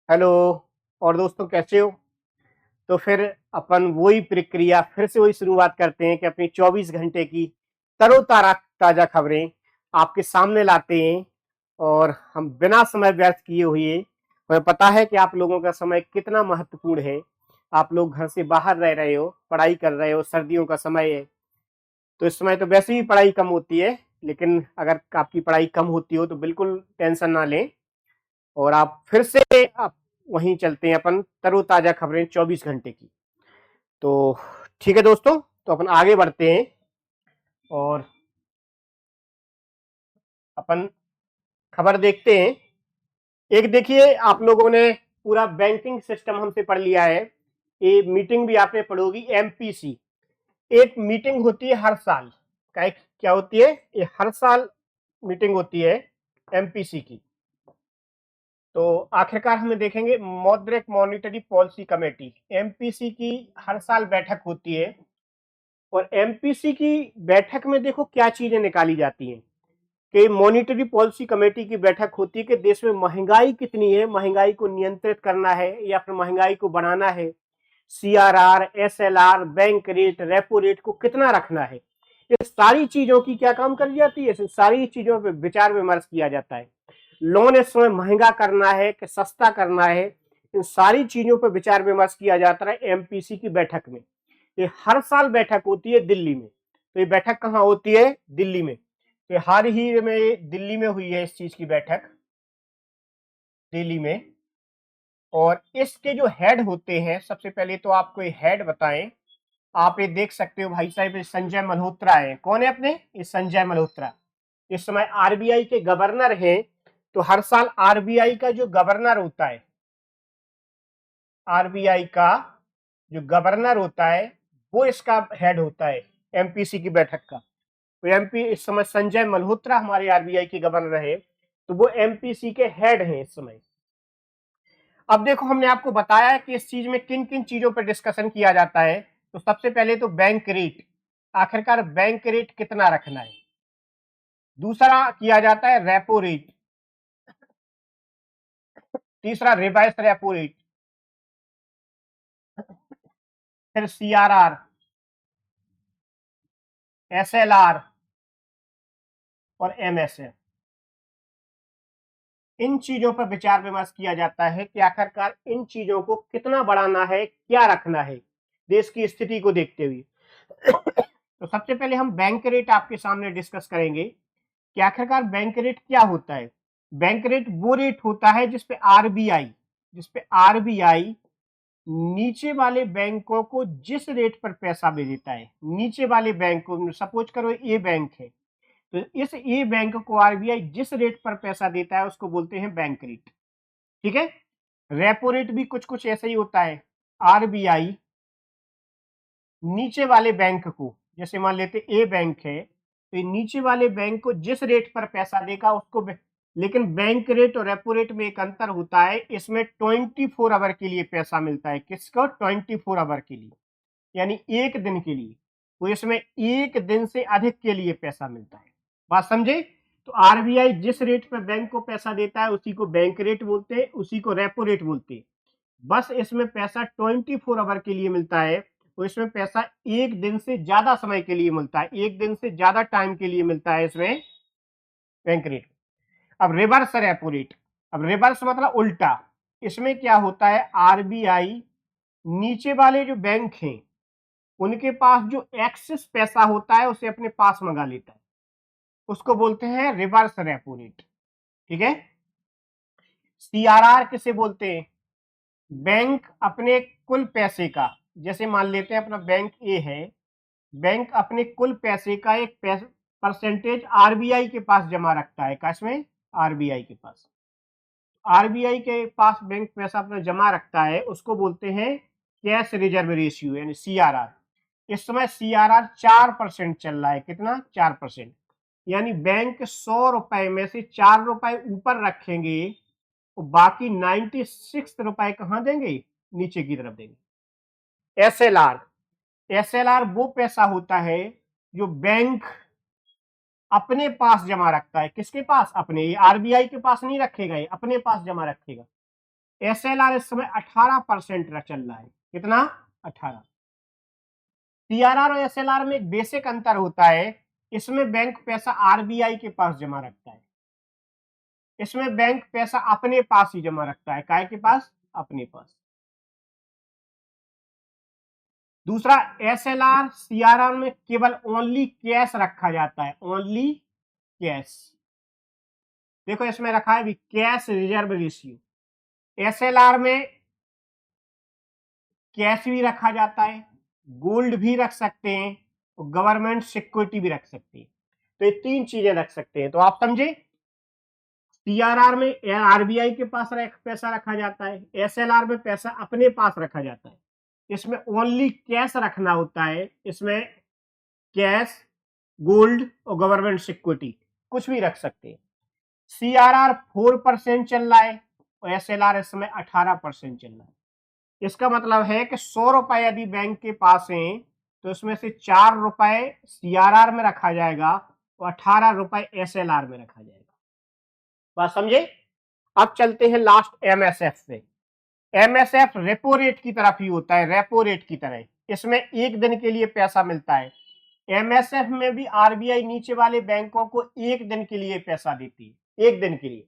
Hello. और दोस्तों कैसे हो? तो फिर अपन वही प्रक्रिया फिर से वही शुरुआत करते हैं कि अपनी 24 घंटे की तरोताजा ताजा खबरें आपके सामने लाते हैं। और हम बिना समय व्यर्थ किए हुए, हमें पता है कि आप लोगों का समय कितना महत्वपूर्ण है। आप लोग घर से बाहर रह रहे हो, पढ़ाई कर रहे हो, सर्दियों का समय है, तो इस समय तो वैसे ही पढ़ाई कम होती है। लेकिन अगर आपकी पढ़ाई कम होती हो तो बिल्कुल टेंशन ना लें, और आप फिर से आप वहीं चलते हैं अपन तरोताजा खबरें 24 घंटे की। तो ठीक है दोस्तों, तो अपन आगे बढ़ते हैं और अपन खबर देखते हैं। एक देखिए, आप लोगों ने पूरा बैंकिंग सिस्टम हमसे पढ़ लिया है। ये मीटिंग भी आपने पढ़ोगी, एमपीसी। एक मीटिंग होती है हर साल का, एक क्या होती है, ये हर साल मीटिंग होती है एमपीसी की। तो आखिरकार हमें देखेंगे मौद्रिक मॉनिटरी पॉलिसी कमेटी, एमपीसी की हर साल बैठक होती है। और एमपीसी की बैठक में देखो क्या चीजें निकाली जाती हैं कि मॉनिटरी पॉलिसी कमेटी की बैठक होती है कि देश में महंगाई कितनी है, महंगाई को नियंत्रित करना है या फिर महंगाई को बढ़ाना है, CRR, SLR, bank rate, repo rate को कितना रखना है। ये सारी चीजों की क्या काम करी जाती है, सारी चीजों पर विचार विमर्श किया जाता है। लोन इस समय महंगा करना है कि सस्ता करना है, इन सारी चीजों पर विचार विमर्श किया जाता है एमपीसी की बैठक में। ये हर साल बैठक होती है दिल्ली में। तो ये बैठक कहाँ होती है? दिल्ली में। तो हाल ही में दिल्ली में हुई है इस चीज की बैठक, दिल्ली में। और इसके जो हेड होते हैं, सबसे पहले तो आपको ये हेड बताएं। आप ये देख सकते हो भाई साहब, ये संजय मल्होत्रा है। कौन है अपने? ये संजय मल्होत्रा इस समय आरबीआई के गवर्नर हैं। तो हर साल आरबीआई का जो गवर्नर होता है, आरबीआई का जो गवर्नर होता है, वो इसका हेड होता है एमपीसी की बैठक का। तो एमपी इस समय संजय मल्होत्रा हमारे आरबीआई के गवर्नर रहे, तो वो एमपीसी के हेड हैं इस समय। अब देखो, हमने आपको बताया है कि इस चीज में किन किन चीजों पर डिस्कशन किया जाता है। तो सबसे पहले तो बैंक रेट, आखिरकार बैंक रेट कितना रखना है। दूसरा किया जाता है रेपो रेट। तीसरा रिवर्स रेपो रेट। फिर सीआरआर, एसएलआर और एमएसएफ। इन चीजों पर विचार विमर्श किया जाता है कि आखिरकार इन चीजों को कितना बढ़ाना है, क्या रखना है देश की स्थिति को देखते हुए। तो सबसे पहले हम बैंक रेट आपके सामने डिस्कस करेंगे कि आखिरकार बैंक रेट क्या होता है। बैंक रेट वो रेट होता है जिसपे आरबीआई नीचे वाले बैंकों को जिस रेट पर पैसा दे देता है, नीचे वाले बैंक को, सपोज करो ए बैंक है, तो इस ए बैंक को आरबीआई जिस रेट पर पैसा देता है उसको बोलते हैं बैंक रेट। ठीक है। रेपो रेट भी कुछ कुछ ऐसा ही होता है। आरबीआई नीचे वाले बैंक को, जैसे मान लेते ए बैंक है, तो नीचे वाले बैंक को जिस रेट पर पैसा देगा उसको, लेकिन बैंक रेट और रेपो रेट में एक अंतर होता है, इसमें 24 आवर के लिए पैसा मिलता है। किसको? 24 आवर के लिए, यानी एक दिन के लिए। तो इसमें एक दिन से अधिक के लिए पैसा मिलता है। बात समझे? तो आरबीआई जिस रेट पर बैंक को पैसा देता है उसी को बैंक रेट बोलते हैं, उसी को रेपो रेट बोलते हैं। बस इसमें पैसा 24 आवर के लिए मिलता है, तो इसमें पैसा एक दिन से ज्यादा समय के लिए मिलता है, एक दिन से ज्यादा टाइम के लिए मिलता है इसमें बैंक रेट। अब रिवर्स रेपो रेट, अब रिवर्स मतलब उल्टा। इसमें क्या होता है, आरबीआई नीचे वाले जो बैंक हैं उनके पास जो एक्सेस पैसा होता है उसे अपने पास मंगा लेता है, उसको बोलते हैं रिवर्स रेपो रेट। ठीक है। सीआरआर किसे बोलते हैं? बैंक अपने कुल पैसे का, जैसे मान लेते हैं अपना बैंक ए है, बैंक अपने कुल पैसे का एक परसेंटेज आरबीआई के पास जमा रखता है। किसमें? आरबीआई के पास। आरबीआई के पास बैंक पैसा अपना जमा रखता है, उसको बोलते हैं कैश रिजर्व रेशियो यानी सीआरआर। इस समय सीआरआर 4% चल रहा है। कितना? 4%। यानी बैंक 100 रुपए में से 4 रुपए ऊपर रखेंगे तो बाकी 96 रुपए कहां देंगे? नीचे की तरफ देंगे। एसएलआर, एसएलआर वो पैसा होता है जो बैंक अपने पास जमा रखता है। किसके पास? अपने। आरबीआई के पास नहीं रखेगा, ये अपने पास जमा रखेगा। SLR इस समय 18% चल रहा है। कितना? 18। CRR और SLR में एक बेसिक अंतर होता है, इसमें बैंक पैसा RBI के पास जमा रखता है, इसमें बैंक पैसा अपने पास ही जमा रखता है। काय के पास? अपने पास। दूसरा, SLR CRR में केवल ओनली कैश रखा जाता है, ओनली कैश। देखो इसमें रखा है भी कैश रिजर्व रेशियो। SLR में कैश भी रखा जाता है, गोल्ड भी रख सकते हैं और गवर्नमेंट सिक्योरिटी भी रख सकते हैं। तो ये तीन चीजें रख सकते हैं। तो आप समझे, CRR में RBI के पास पैसा रखा जाता है, SLR में पैसा अपने पास रखा जाता है, इसमें ओनली कैश रखना होता है, इसमें कैश, गोल्ड और गवर्नमेंट सिक्योरिटी कुछ भी रख सकते हैं। CRR 4% चल रहा है और SLR इस समय 18% चल रहा है। इसका मतलब है कि 100 रुपए यदि बैंक के पास हैं तो इसमें से 4 रुपए CRR में रखा जाएगा और 18 रुपए SLR में रखा जाएगा। बात समझे? अब चलते हैं लास्ट MSF पे। MSF रेपो रेट की तरफ ही होता है, रेपो रेट की तरह। इसमें एक दिन के लिए पैसा मिलता है। MSF में भी RBI नीचे वाले बैंकों को एक दिन के लिए पैसा देती है, एक दिन के लिए।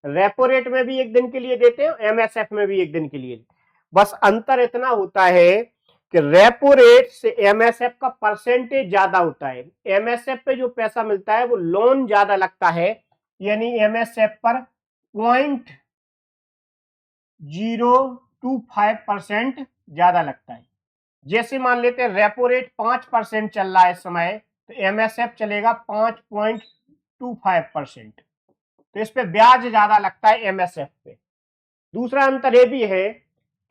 रेपो रेट में भी एक दिन के लिए देते हैं, MSF में भी एक दिन के लिए। बस अंतर इतना होता है कि रेपो रेट से MSF का परसेंटेज ज्यादा होता है। MSF पे जो पैसा मिलता है वो लोन ज्यादा लगता है, यानी MSF पर 0.025% ज्यादा लगता है। जैसे मान लेते हैं रेपो रेट 5% चल रहा है इस समय, तो MSF चलेगा 5.25%। तो इस पे ब्याज ज्यादा लगता है MSF पे। दूसरा अंतर यह भी है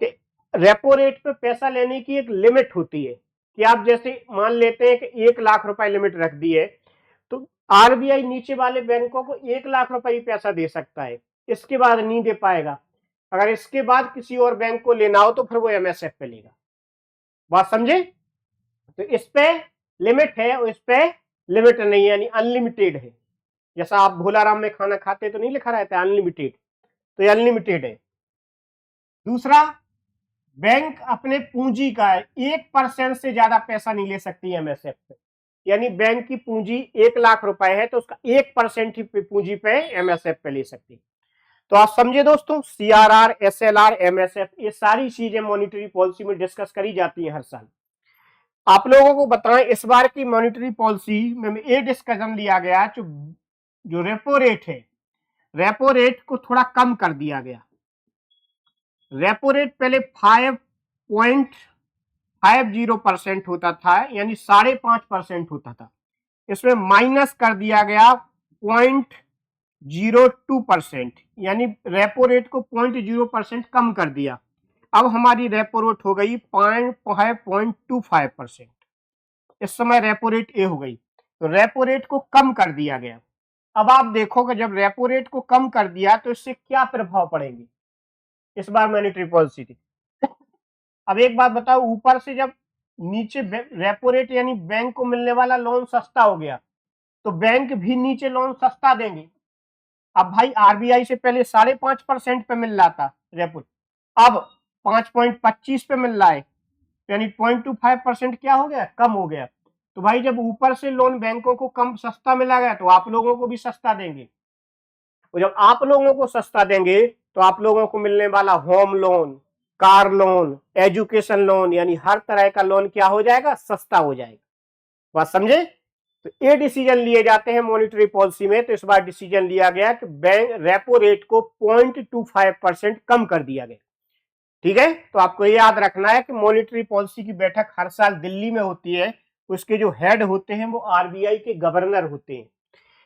कि रेपो रेट पे पैसा लेने की एक लिमिट होती है कि आप जैसे मान लेते हैं कि 1 लाख रुपए लिमिट रख दी है, तो RBI नीचे वाले बैंकों को 1 लाख रुपए ही पैसा दे सकता है, इसके बाद नहीं दे पाएगा। अगर इसके बाद किसी और बैंक को लेना हो तो फिर वो MSF पे लेगा। बात समझे? तो इस पे लिमिट है और इस पे लिमिट नहीं है, यानी अनलिमिटेड है। जैसा आप भोलाराम में खाना खाते तो नहीं लिखा रहता है अनलिमिटेड, तो ये अनलिमिटेड है। दूसरा, बैंक अपने पूंजी का 1% से ज्यादा पैसा नहीं ले सकती MSF पे, यानी बैंक की पूंजी 1 लाख रुपए है तो उसका 1% ही पूंजी पे MSF पे ले सकती। तो आप समझे दोस्तों, CRR, SLR, MSF ये सारी चीजें मॉनिटरी पॉलिसी में डिस्कस करी जाती है हर साल। आप लोगों को बताएं, इस बार की मॉनिटरी पॉलिसी में ये डिस्कशन लिया गया जो रेपो रेट है, रेपो रेट को थोड़ा कम कर दिया गया। रेपो रेट पहले 5.50% होता था, यानी 5.5% होता था, इसमें माइनस कर दिया गया 0.02%, यानी रेपो रेट को 0.0% कम कर दिया। अब हमारी रेपो रेट हो गई 5.25%। इस समय रेपो रेट ए हो गई, तो रेपो रेट को कम कर दिया गया। अब आप देखोगे जब रेपो रेट को कम कर दिया तो इससे क्या प्रभाव पड़ेंगे इस बार मॉनेटरी पॉलिसी की। अब एक बात बताओ, ऊपर से जब नीचे रेपो रेट यानी बैंक को मिलने वाला लोन सस्ता हो गया तो बैंक भी नीचे लोन सस्ता देंगे। अब भाई RBI से पहले 5.5% पे मिल रहा था रेपो, अब 5.25 पे मिल रहा है, यानी 0.25% क्या हो गया, कम हो गया। तो भाई जब ऊपर से लोन बैंकों को कम सस्ता मिला गया तो आप लोगों को भी सस्ता देंगे, और जब आप लोगों को सस्ता देंगे तो आप लोगों को मिलने वाला home loan, car loan, education loan, यानी हर तरह का लोन क्या हो जाएगा, सस्ता हो जाएगा। बात समझे? तो ये डिसीजन लिए जाते हैं मॉनिटरी पॉलिसी में। तो इस बार डिसीजन लिया गया कि बैंक रेपो रेट को 0.25% कम कर दिया गया। ठीक है, तो आपको ये याद रखना है कि मॉनिटरी पॉलिसी की बैठक हर साल दिल्ली में होती है, उसके जो हेड होते हैं वो RBI के गवर्नर होते हैं।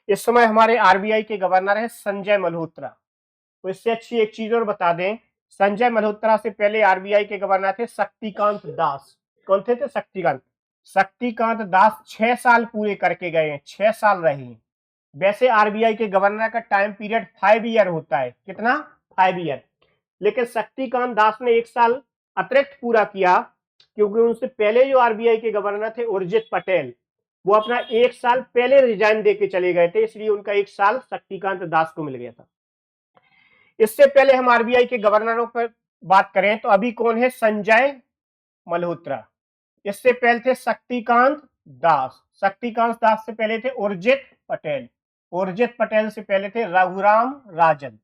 इस समय हमारे RBI के गवर्नर है संजय मल्होत्रा। तो इससे अच्छी एक चीज और बता दें, संजय मल्होत्रा से पहले RBI के गवर्नर थे शक्तिकांत दास। कौन थे? शक्तिकांत दास 6 साल पूरे करके गए हैं, 6 साल रहे हैं। वैसे RBI के गवर्नर का टाइम पीरियड 5 ईयर होता है। कितना? 5 ईयर। लेकिन शक्तिकांत दास ने 1 साल अतिरिक्त पूरा किया, क्योंकि उनसे पहले जो RBI के गवर्नर थे उर्जित पटेल, वो अपना 1 साल पहले रिजाइन देके चले गए थे, इसलिए उनका 1 साल शक्तिकांत दास को मिल गया था। इससे पहले हम आरबीआई के गवर्नरों पर बात करें तो अभी कौन है, संजय मल्होत्रा। इससे पहले थे शक्तिकांत दास, शक्तिकांत दास से पहले थे उर्जित पटेल, उर्जित पटेल से पहले थे रघुराम राजन।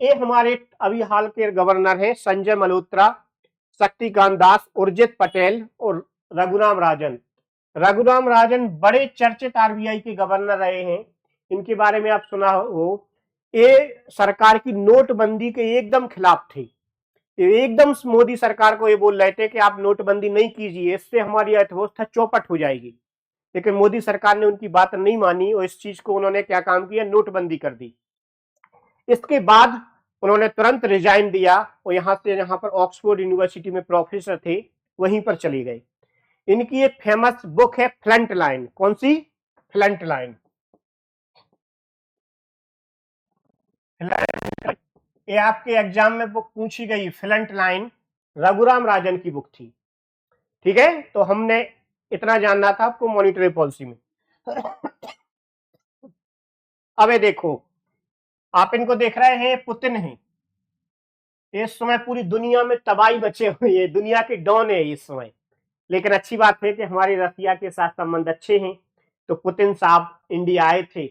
ये हमारे अभी हाल के गवर्नर हैं, संजय मल्होत्रा, शक्तिकांत दास, उर्जित पटेल और रघुराम राजन। रघुराम राजन बड़े चर्चित आरबीआई के गवर्नर रहे हैं, इनके बारे में आप सुना हो। ये सरकार की नोटबंदी के एकदम खिलाफ थे, एकदम मोदी सरकार को ये बोल रहे थे कि आप नोटबंदी नहीं कीजिए, इससे हमारी अर्थव्यवस्था चौपट हो जाएगी। लेकिन मोदी सरकार ने उनकी बात नहीं मानी और इस चीज को उन्होंने क्या काम किया, नोटबंदी कर दी। इसके बाद उन्होंने तुरंत रिजाइन दिया और यहाँ पर ऑक्सफोर्ड यूनिवर्सिटी में प्रोफेसर थे, वहीं पर चले गए। इनकी एक फेमस बुक है फ्रंट लाइन। कौन सी? Front line. ये आपके एग्जाम में बुक पूछी गई, फ्रंट लाइन रघुराम राजन की बुक थी। ठीक है, तो हमने इतना जानना था आपको मॉनिटरी पॉलिसी में। अब ये देखो, आप इनको देख रहे हैं, पुतिन है इस समय, पूरी दुनिया में तबाही मचे हुई है, दुनिया के डॉन है इस समय। लेकिन अच्छी बात है कि हमारे रसिया के साथ संबंध अच्छे हैं, तो पुतिन साहब इंडिया आए थे।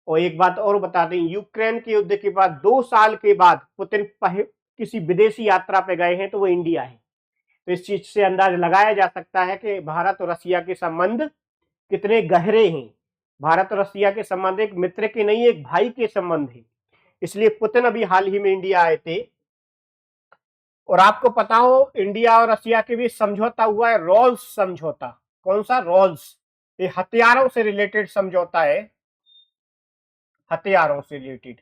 और एक बात और बता दें, यूक्रेन के युद्ध के बाद 2 साल के बाद पुतिन किसी विदेशी यात्रा पे गए हैं तो वो इंडिया है। तो इस चीज से अंदाज लगाया जा सकता है कि भारत और रसिया के संबंध कितने गहरे हैं। भारत और रसिया के संबंध एक मित्र के नहीं, एक भाई के संबंध है। इसलिए पुतिन अभी हाल ही में इंडिया आए थे। और आपको पता हो, इंडिया और रसिया के बीच समझौता हुआ है, रॉल्स समझौता। कौन सा? रॉल्स। ये हथियारों से रिलेटेड समझौता है, हथियारों से रिलेटेड।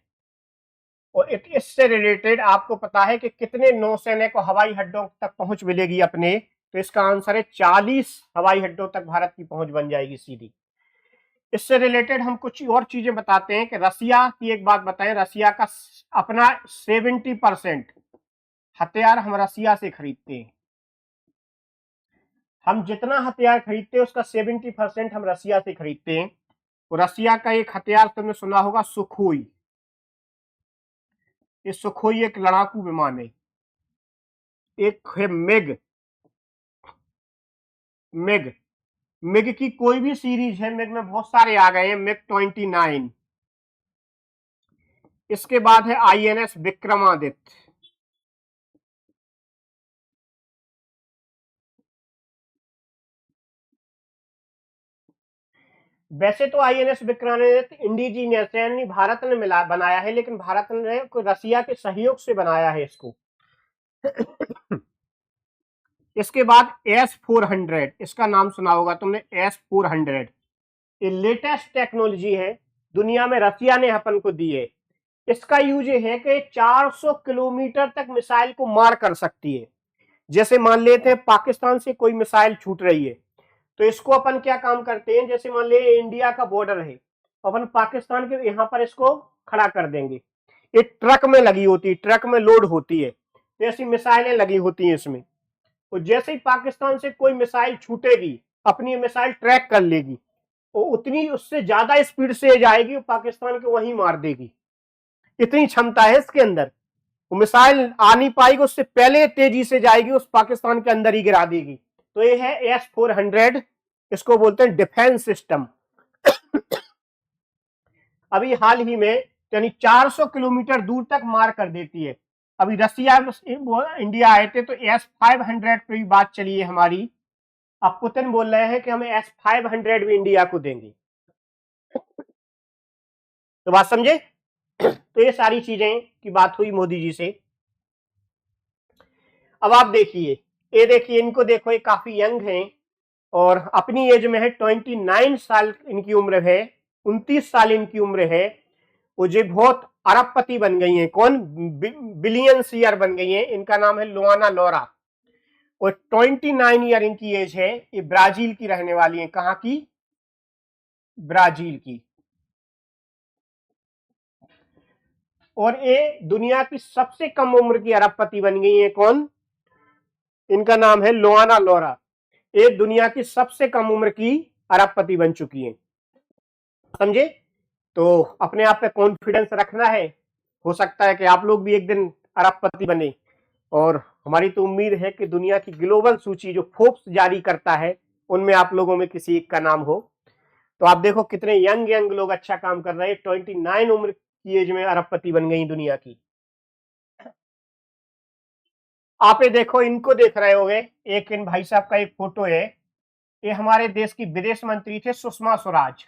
और इससे रिलेटेड आपको पता है कि कितने नौसैनिक को हवाई अड्डों तक पहुंच मिलेगी अपने? तो इसका आंसर है 40 हवाई अड्डों तक भारत की पहुंच बन जाएगी सीधी। इससे रिलेटेड हम कुछ और चीजें बताते हैं कि रसिया की एक बात बताएं, रसिया का अपना 70% हथियार हम रसिया से खरीदते हैं। हम जितना हथियार खरीदते हैं उसका 70% हम रसिया से खरीदते हैं। और रसिया का एक हथियार तुमने सुना होगा, सुखोई। ये सुखोई एक लड़ाकू विमान है। एक है मिग। मिग मिग की कोई भी सीरीज है, मिग में बहुत सारे आ गए हैं, मिग 29। इसके बाद है आईएनएस विक्रमादित्य। वैसे तो आईएनएस विक्रमादित्य इंडिजीनियस यानी भारत ने मिला बनाया है, लेकिन भारत ने रसिया के सहयोग से बनाया है इसको। इसके बाद S-400, इसका नाम सुना होगा तुमने, S-400। ये लेटेस्ट टेक्नोलॉजी है, दुनिया में रसिया ने अपन को दी है। इसका यूज है कि 400 किलोमीटर तक मिसाइल को मार कर सकती है। जैसे मान लेते हैं पाकिस्तान से कोई मिसाइल छूट रही है, तो इसको अपन क्या काम करते हैं, जैसे मान ले इंडिया का बॉर्डर है, अपन पाकिस्तान के यहां पर इसको खड़ा कर देंगे। ये ट्रक में लगी होती है, ट्रक में लोड होती है, तो ऐसी मिसाइलें लगी होती हैं इसमें। और जैसे ही पाकिस्तान से कोई मिसाइल छूटेगी, अपनी मिसाइल ट्रैक कर लेगी और उतनी उससे ज्यादा स्पीड से जाएगी, पाकिस्तान को वहीं मार देगी। इतनी क्षमता है इसके अंदर। वो मिसाइल आ नहीं पाएगी, उससे पहले तेजी से जाएगी, उस पाकिस्तान के अंदर ही गिरा देगी। तो ये है S-400, इसको बोलते हैं डिफेंस सिस्टम। अभी हाल ही में यानी 400 किलोमीटर दूर तक मार कर देती है। अभी रसिया इंडिया आए थे तो S-500 पे भी बात चली है हमारी। अब पुतिन बोल रहे हैं कि हमें S-500 भी इंडिया को देंगे। तो बात समझे? तो ये सारी चीजें की बात हुई मोदी जी से। अब आप देखिए, ये देखिए, इनको देखो, ये काफी यंग हैं और अपनी एज में है, 29 साल इनकी उम्र है, 29 साल इनकी उम्र है। वो जो बहुत अरबपति बन गई हैं। कौन? बिलियनसियर बन गई हैं। इनका नाम है लुआना लोरा और 29 ईयर इनकी एज है। ये ब्राजील की रहने वाली है। कहां की? ब्राजील की। और ये दुनिया की सबसे कम उम्र की अरबपति बन गई है। कौन? इनका नाम है लुआना लोरा। ये दुनिया की सबसे कम उम्र की अरबपति बन चुकी हैं। समझे? तो अपने आप पे कॉन्फिडेंस रखना है हो सकता है कि आप लोग भी एक दिन अरबपति बने, और हमारी तो उम्मीद है कि दुनिया की ग्लोबल सूची जो फोर्ब्स जारी करता है उनमें आप लोगों में किसी एक का नाम हो। तो आप देखो कितने यंग यंग लोग अच्छा काम कर रहे हैं, 29 उम्र की एज में अरबपति बन गई दुनिया की। आप ये देखो, इनको देख रहे होंगे, एक इन भाई साहब का एक फोटो है, ये हमारे देश की विदेश मंत्री थे सुषमा स्वराज।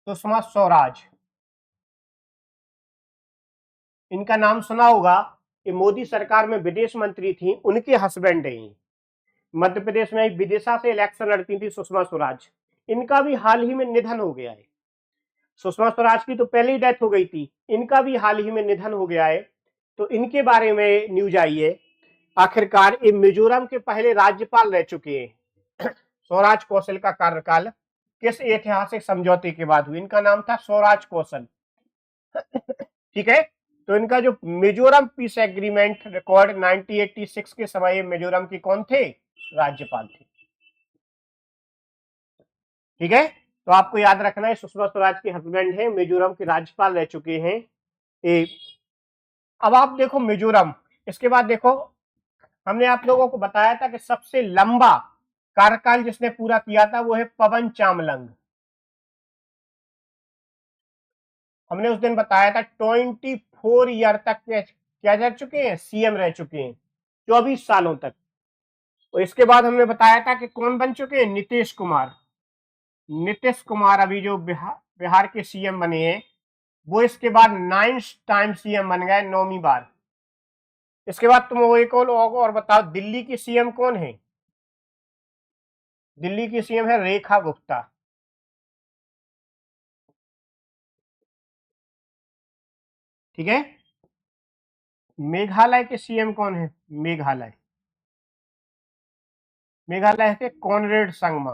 सुषमा स्वराज, इनका नाम सुना होगा, ये मोदी सरकार में विदेश मंत्री थी, उनके हस्बैंड है। मध्य प्रदेश में विदिशा से इलेक्शन लड़ती थी सुषमा स्वराज, इनका भी हाल ही में निधन हो गया है। सुषमा स्वराज की तो पहले ही डेथ हो गई थी, इनका भी हाल ही में निधन हो गया है। तो इनके बारे में न्यूज आई है। आखिरकार ये मिजोरम के पहले राज्यपाल रह चुके हैं। स्वराज कौशल का कार्यकाल किस ऐतिहासिक समझौते के बाद हुई? इनका नाम था स्वराज कौशल। ठीक है, तो इनका जो मिजोरम पीस एग्रीमेंट रिकॉर्ड 1986 के समय मिजोरम के कौन थे? राज्यपाल थे। ठीक है, तो आपको याद रखना है, सुषमा स्वराज के हस्बैंड हैं, मिजोरम के राज्यपाल रह चुके हैं। अब आप देखो मिजोरम, इसके बाद देखो, हमने आप लोगों को बताया था कि सबसे लंबा कार्यकाल जिसने पूरा किया था वो है पवन चामलंग। हमने उस दिन बताया था 24 ईयर तक क्या रह चुके हैं? सीएम रह चुके हैं, 24 सालों तक। और इसके बाद हमने बताया था कि कौन बन चुके हैं? नीतीश कुमार। नीतीश कुमार अभी जो बिहार के सीएम बने हैं, वो इसके बाद 9th टाइम सीएम बन गए, 9वीं बार। इसके बाद तुम वो एक और बताओ, दिल्ली की सीएम कौन है? दिल्ली की सीएम है रेखा गुप्ता। ठीक है, मेघालय के सीएम कौन है? मेघालय मेघालय के कॉनरेड संगमा।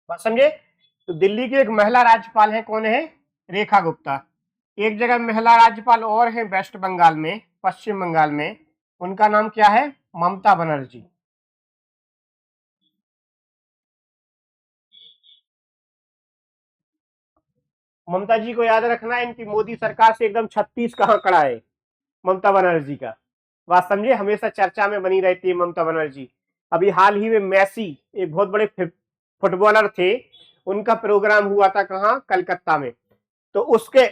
बात समझे? तो दिल्ली की एक महिला राज्यपाल है, कौन है? रेखा गुप्ता। एक जगह महिला राज्यपाल और है वेस्ट बंगाल में, पश्चिम बंगाल में, उनका नाम क्या है? ममता बनर्जी। ममता जी को याद रखना है, इनकी मोदी सरकार से एकदम 36 कहां खड़ा है ममता बनर्जी का। बात समझे, हमेशा चर्चा में बनी रहती है ममता बनर्जी। अभी हाल ही में मैसी, एक बहुत बड़े फुटबॉलर थे, उनका प्रोग्राम हुआ था कहां? कलकत्ता में। तो उसके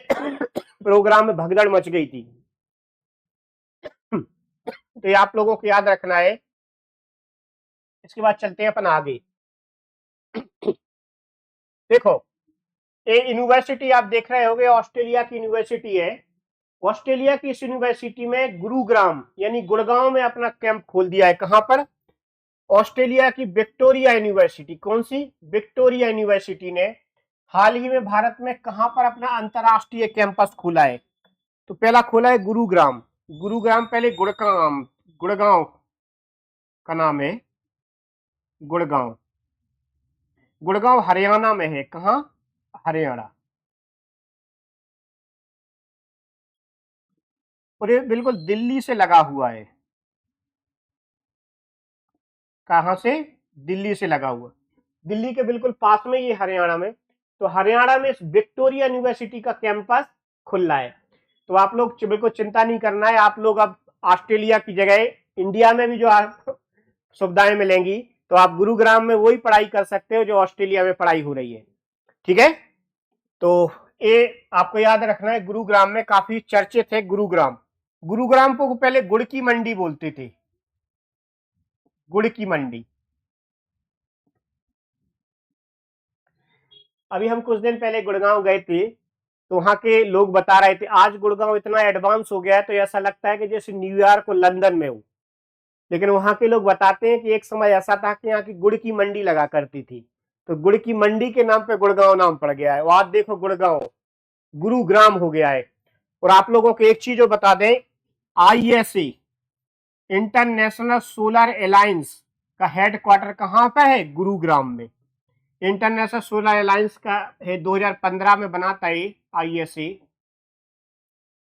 प्रोग्राम में भगदड़ मच गई थी। तो ये आप लोगों को याद रखना है। इसके बाद चलते हैं अपन आगे। देखो, ये यूनिवर्सिटी आप देख रहे होंगे, ऑस्ट्रेलिया की यूनिवर्सिटी है। ऑस्ट्रेलिया की इस यूनिवर्सिटी में गुरुग्राम यानी गुड़गांव में अपना कैंप खोल दिया है। कहां पर? ऑस्ट्रेलिया की विक्टोरिया यूनिवर्सिटी। कौन सी? विक्टोरिया यूनिवर्सिटी ने हाल ही में भारत में कहां पर अपना अंतरराष्ट्रीय कैंपस खोला है? तो पहला खोला है गुरुग्राम। गुरुग्राम पहले गुड़गांव, गुड़गांव का नाम है, गुड़गांव। गुड़गांव हरियाणा में है। कहां? हरियाणा। और ये बिल्कुल दिल्ली से लगा हुआ है। कहां से? दिल्ली से लगा हुआ, दिल्ली के बिल्कुल पास में, ये हरियाणा में। तो हरियाणा में इस विक्टोरिया यूनिवर्सिटी का कैंपस खुल रहा है। तो आप लोग बिल्कुल चिंता नहीं करना है, आप लोग अब ऑस्ट्रेलिया की जगह इंडिया में भी जो सुविधाएं मिलेंगी, तो आप गुरुग्राम में वही पढ़ाई कर सकते हो जो ऑस्ट्रेलिया में पढ़ाई हो रही है। ठीक है, तो ये आपको याद रखना है, गुरुग्राम में काफी चर्चित है गुरुग्राम। गुरुग्राम को पहले गुड़ की मंडी बोलते थे, गुड़ की मंडी। अभी हम कुछ दिन पहले गुड़गांव गए थे, तो वहां के लोग बता रहे थे आज गुड़गांव इतना एडवांस हो गया है, तो ऐसा लगता है कि जैसे न्यूयॉर्क और लंदन में हो। लेकिन वहां के लोग बताते हैं कि एक समय ऐसा था कि यहाँ की गुड़ की मंडी लगा करती थी, तो गुड़ की मंडी के नाम पे गुड़गांव नाम पड़ गया है। और आज देखो गुड़गांव गुरुग्राम हो गया है। और आप लोगों को एक चीज जो बता दें, आईएसए इंटरनेशनल सोलर अलायंस का हेडक्वार्टर कहां पर है? गुरुग्राम में। इंटरनेशनल सोलर अलायंस का है, 2015 में बना था ये आईएसए।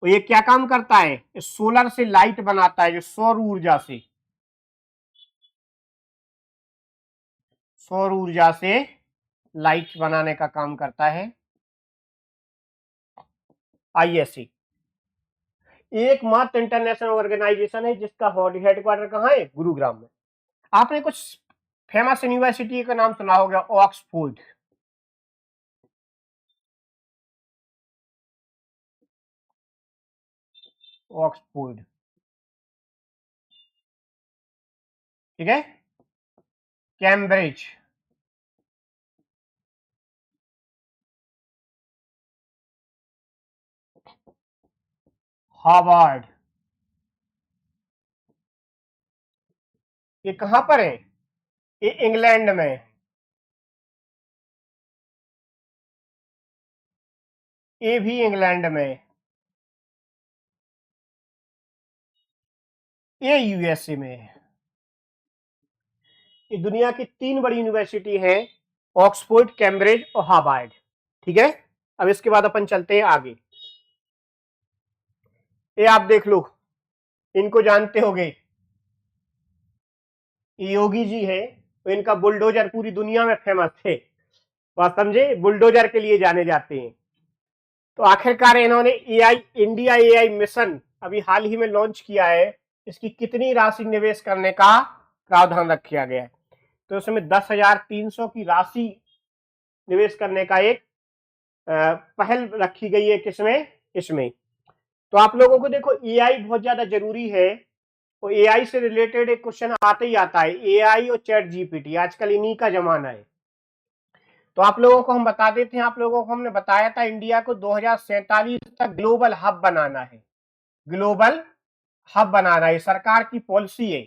तो ये क्या काम करता है? सोलर से लाइट बनाता है, जो सौर ऊर्जा से। सौर ऊर्जा से लाइट बनाने का काम करता है। ISA एकमात्र इंटरनेशनल ऑर्गेनाइजेशन है जिसका हेडक्वार्टर कहाँ है? गुरुग्राम में। आपने कुछ फेमस यूनिवर्सिटी का नाम सुना होगा, ऑक्सफोर्ड। ऑक्सफोर्ड, ठीक है। कैम्ब्रिज, हार्वर्ड, ये कहां पर है? ये इंग्लैंड में। ये भी इंग्लैंड में। ये USA में है। ये दुनिया की 3 बड़ी यूनिवर्सिटी हैं, ऑक्सफोर्ड, कैम्ब्रिज और हार्वर्ड, ठीक है। अब इसके बाद अपन चलते हैं आगे। ये आप देख लो, इनको जानते होंगे, योगी जी है, तो इनका बुलडोजर पूरी दुनिया में फेमस थे, बात समझे, बुलडोजर के लिए जाने जाते हैं। तो आखिरकार इन्होंने इंडिया AI मिशन अभी हाल ही में लॉन्च किया है। इसकी कितनी राशि निवेश करने का प्रावधान रखा गया है? तो उसमें 10,300 की राशि निवेश करने का एक पहल रखी गई है। किसमें? इसमें। तो आप लोगों को देखो, AI बहुत ज्यादा जरूरी है, और AI से रिलेटेड एक क्वेश्चन आते ही आता है। AI और चैट GPT आजकल इन्हीं का जमाना है। तो आप लोगों को हम बता देते हैं, आप लोगों को हमने बताया था इंडिया को 2047 तक ग्लोबल हब बनाना है। ग्लोबल हब बनाना है, सरकार की पॉलिसी है।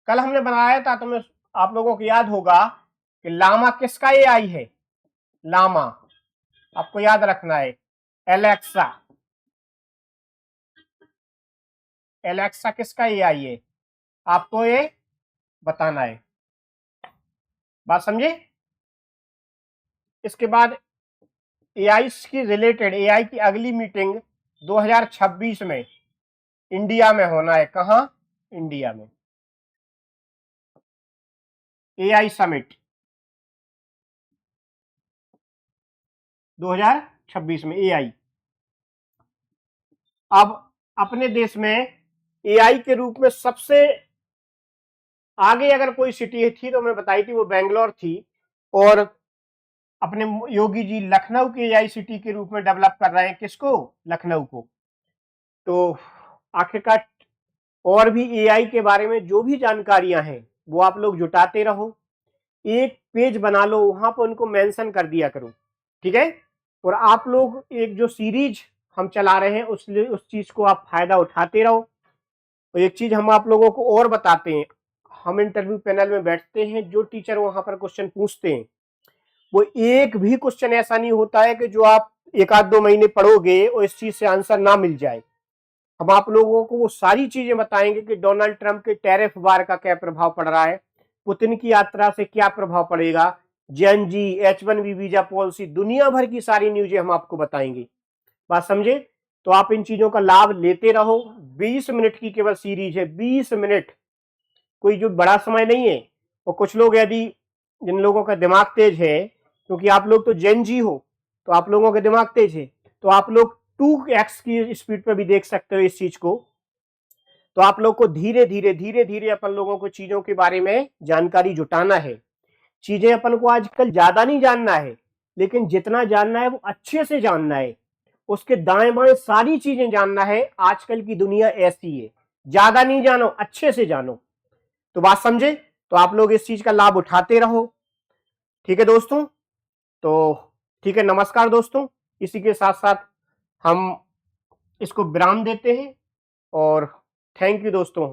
कल हमने बनाया था, तुम्हें आप लोगों को याद होगा कि लामा किसका AI है? लामा, आपको याद रखना है। एलेक्सा, एलेक्सा किसका AI है? आपको ये बताना है, बात समझे। इसके बाद AI की रिलेटेड, AI की अगली मीटिंग 2026 में इंडिया में होना है। कहां? इंडिया में। AI समिट 2026 में AI। अब अपने देश में AI के रूप में सबसे आगे अगर कोई सिटी थी तो मैं बताई थी, वो बेंगलोर थी। और अपने योगी जी लखनऊ की AI सिटी के रूप में डेवलप कर रहे हैं। किसको? लखनऊ को। तो आखिरकार और भी AI के बारे में जो भी जानकारियां हैं वो आप लोग जुटाते रहो, एक पेज बना लो, वहां पर उनको मेंशन कर दिया करो, ठीक है। और आप लोग एक जो सीरीज हम चला रहे हैं उस चीज को आप फायदा उठाते रहो। और एक चीज हम आप लोगों को और बताते हैं, हम इंटरव्यू पैनल में बैठते हैं, जो टीचर वहां पर क्वेश्चन पूछते हैं वो एक भी क्वेश्चन ऐसा नहीं होता है कि जो आप 1-2 महीने पढ़ोगे और इस चीज से आंसर ना मिल जाए। हम आप लोगों को वो सारी चीजें बताएंगे कि डोनाल्ड ट्रंप के टैरिफ वार का क्या प्रभाव पड़ रहा है, पुतिन की यात्रा से क्या प्रभाव पड़ेगा, JNG, H1B वीजा पॉलिसी, दुनिया भर की सारी न्यूज़ें हम आपको बताएंगे, बात समझे। तो आप इन चीजों का लाभ लेते रहो। 20 मिनट की केवल सीरीज है, 20 मिनट, कोई जो बड़ा समय नहीं है। और कुछ लोग, यदि जिन लोगों का दिमाग तेज है, क्योंकि आप लोग तो जेनजी हो, तो आप लोगों का दिमाग तेज है, तो आप लोग 2x की स्पीड पर भी देख सकते हो इस चीज को। तो आप लोग को धीरे धीरे धीरे धीरे अपन लोगों को चीजों के बारे में जानकारी जुटाना है। चीजें अपन को आजकल ज्यादा नहीं जानना है, लेकिन जितना जानना है वो अच्छे से जानना है, उसके दाएं बाएं सारी चीजें जानना है। आजकल की दुनिया ऐसी है, ज्यादा नहीं जानो, अच्छे से जानो। तो बात समझे। तो आप लोग इस चीज का लाभ उठाते रहो, ठीक है दोस्तों। तो ठीक है, नमस्कार दोस्तों। इसी के साथ साथ हम इसको विराम देते हैं, और थैंक यू दोस्तों।